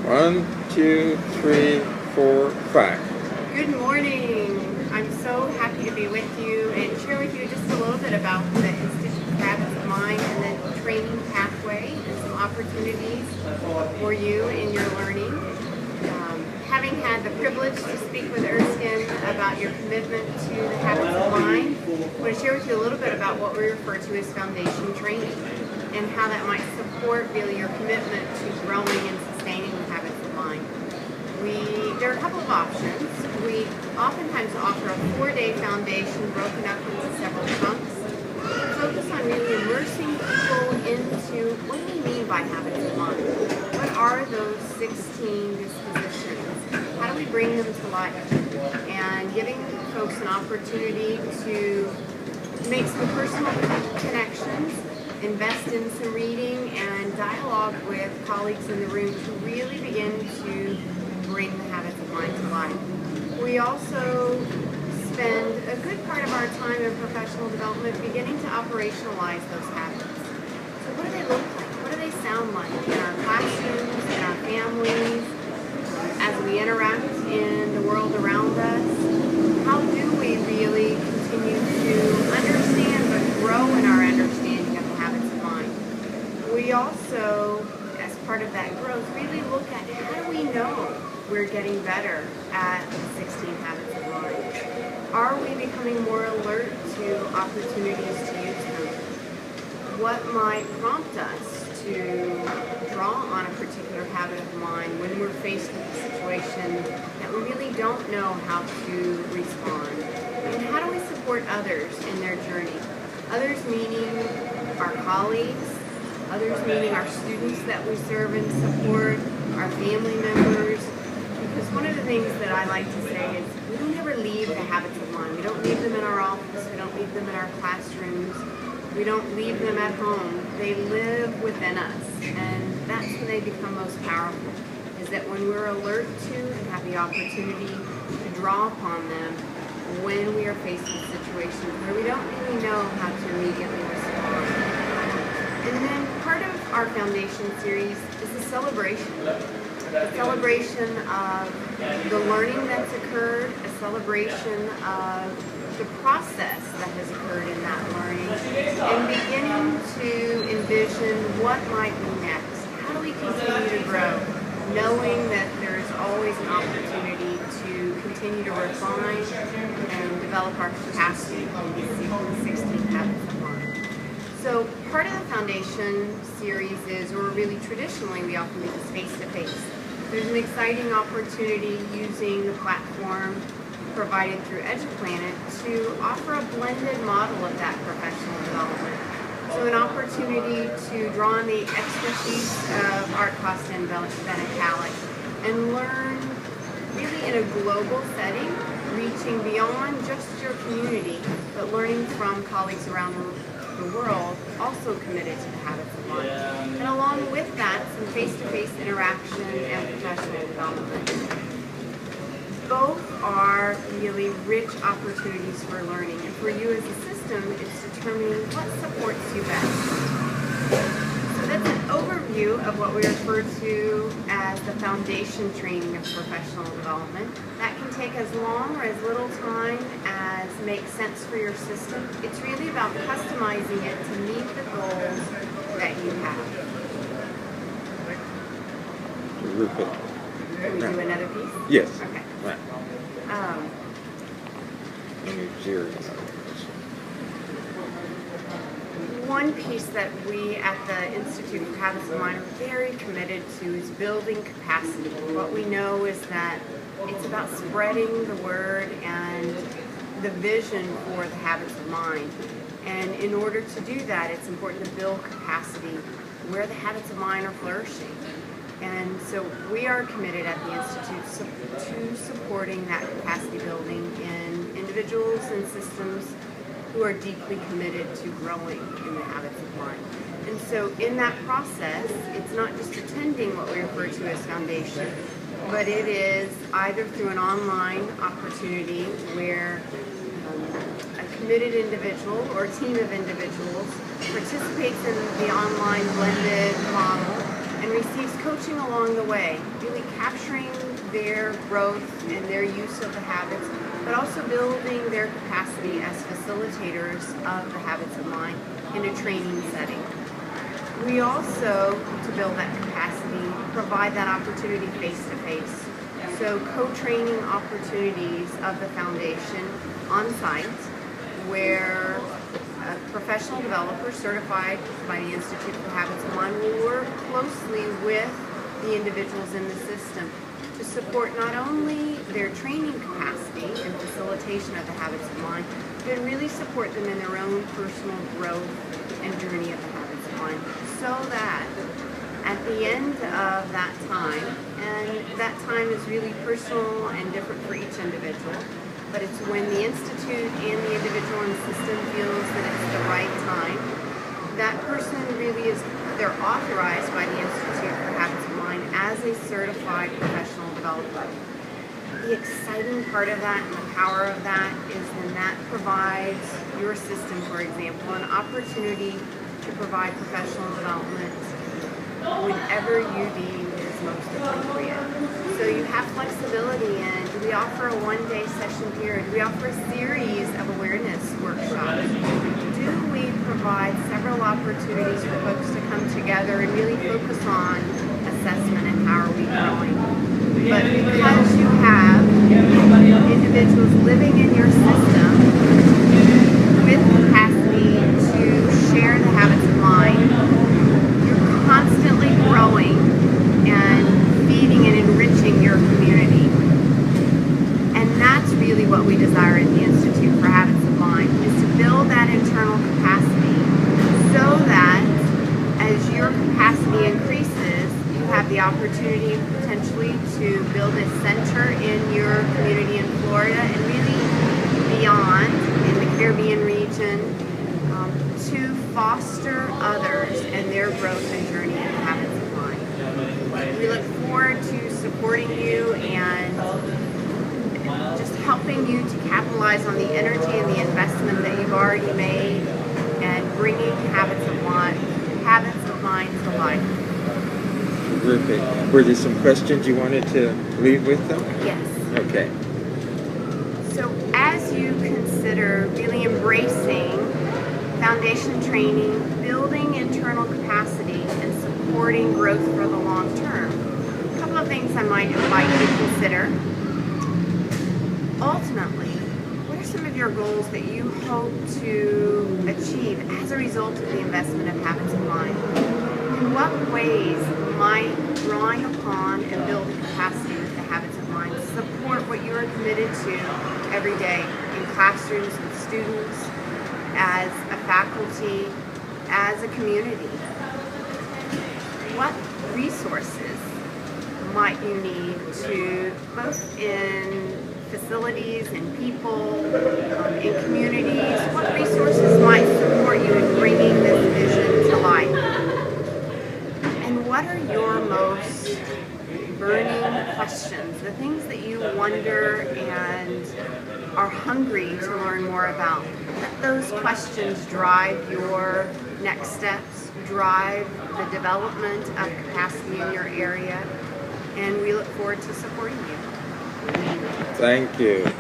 1, 2, 3, 4, 5. Good morning. I'm so happy to be with you and share with you just a little bit about the Institute of Habits of Mind and the training pathway and some opportunities for you in your learning. Having had the privilege to speak with Erskine about your commitment to the habits of mind, I want to share with you a little bit about what we refer to as foundation training and how that might support really your commitment to growing and sustaining the habits of mind. There are a couple of options. We oftentimes offer a 4-day foundation broken up into several chunks. We focus on really immersing people into what do we mean by habits of mind? What are those 16 dispositions? How do we bring them to life? And giving folks an opportunity to make some personal connections, invest in some reading, and dialogue with colleagues in the room to really begin to bring the habits of mind to life. We also spend a good part of our time in professional development beginning to operationalize those habits. So what do they look like? What do they sound like in our classrooms, in our families, as we interact in the world around us? How do we really continue to understand but grow in our understanding of the habits of mind? We also, as part of that growth, really look at how do we know we're getting better at the 16 habits of mind? Are we becoming more alert to opportunities to use them? What might prompt us to draw on a particular habit of mind when we're faced with a situation that we really don't know how to respond? And how do we support others in their journey? Others meaning our colleagues, others meaning our students that we serve and support, our family members. Because one of the things that I like to say is we don't ever leave the habits of mind. We don't leave them in our office. We don't leave them in our classrooms. We don't leave them at home. They live within us. And that's when they become most powerful, is that when we're alert to and have the opportunity to draw upon them when we are faced with situations where we don't really know how to immediately respond. And then part of our foundation series is a celebration. A celebration of the learning that's occurred, a celebration of the process that has occurred in that learning, and beginning to envision what might be next. How do we continue to grow, knowing that there's always an opportunity to continue to refine and develop our capacity in these 16 habits of mind. So part of the foundation series is, or really traditionally, we often do this face-to-face. There's an exciting opportunity using the platform provided through EduPlanet to offer a blended model of that professional development. So an opportunity to draw on the expertise of Art, Costa, and Benacali and learn really in a global setting, reaching beyond just your community, but learning from colleagues around the world also committed to the habits of mind. And along with that, some face-to-face interaction and professional development. Both are really rich opportunities for learning, and for you as a system, it's determining what supports you best. So that's an overview of what we refer to as the foundation training of professional development. That can take as long or as little time as makes sense for your system. It's really about customizing it to meet the goals that you have. Can we do another piece? Yes. Okay. Right. One piece that we at the Institute of Habits of Mind are very committed to is building capacity. What we know is that it's about spreading the word and the vision for the habits of mind. And in order to do that, it's important to build capacity where the habits of mind are flourishing. And so we are committed at the Institute to supporting that capacity building in individuals and systems who are deeply committed to growing in the habits of mind. And so in that process, it's not just attending what we refer to as foundation, but it is either through an online opportunity where a committed individual or a team of individuals participates in the online blended model and receives coaching along the way, really capturing their growth and their use of the habits, but also building their capacity as facilitators of the habits of mind in a training setting. We also, to build that capacity, provide that opportunity face-to-face. So co-training opportunities of the foundation on site, where a professional developer certified by the Institute for Habits of Mind will work closely with the individuals in the system to support not only their training capacity and facilitation of the habits of mind, but really support them in their own personal growth and journey of the habits of mind, so that at the end of that time, and that time is really personal and different for each individual, but it's when the Institute and the individual in the system feels that it's the right time, that person really is, they're authorized by the Institute for Habits of Mind as a certified professional developer. The exciting part of that and the power of that is then that provides your system, for example, an opportunity to provide professional development whenever you deem is most appropriate. So you have flexibility in, do we offer a one-day session here? Do we offer a series of awareness workshops? Do we provide several opportunities for folks to come together and really focus on assessment and how are we growing? But because you have individuals living in your system with capacity to share the habits of mind, constantly growing and feeding and enriching your community. And that's really what we desire at the Institute for Habits of Mind, is to build that internal capacity so that as your capacity increases, you have the opportunity potentially to build a center in your community in Florida and really beyond in the Caribbean region, to foster others and their growth and journey in the habits of mind. We look forward to supporting you and just helping you to capitalize on the energy and the investment that you've already made and bringing habits of mind to life. Terrific. Were there some questions you wanted to leave with them? Yes. Okay. So as you consider really embracing foundation training, building internal capacity, and supporting growth for the long term, a couple of things I might invite you to consider. Ultimately, what are some of your goals that you hope to achieve as a result of the investment of habits of mind? In what ways might drawing upon and building capacity with the habits of mind support what you are committed to every day in classrooms with students, as a faculty, as a community? What resources might you need to, both in facilities, in people, in communities, what resources might support you in bringing this vision to life? And what are your most burning questions, the things that you wonder and are hungry to learn more about? Let those questions drive your next steps, drive the development of capacity in your area, and we look forward to supporting you. Thank you.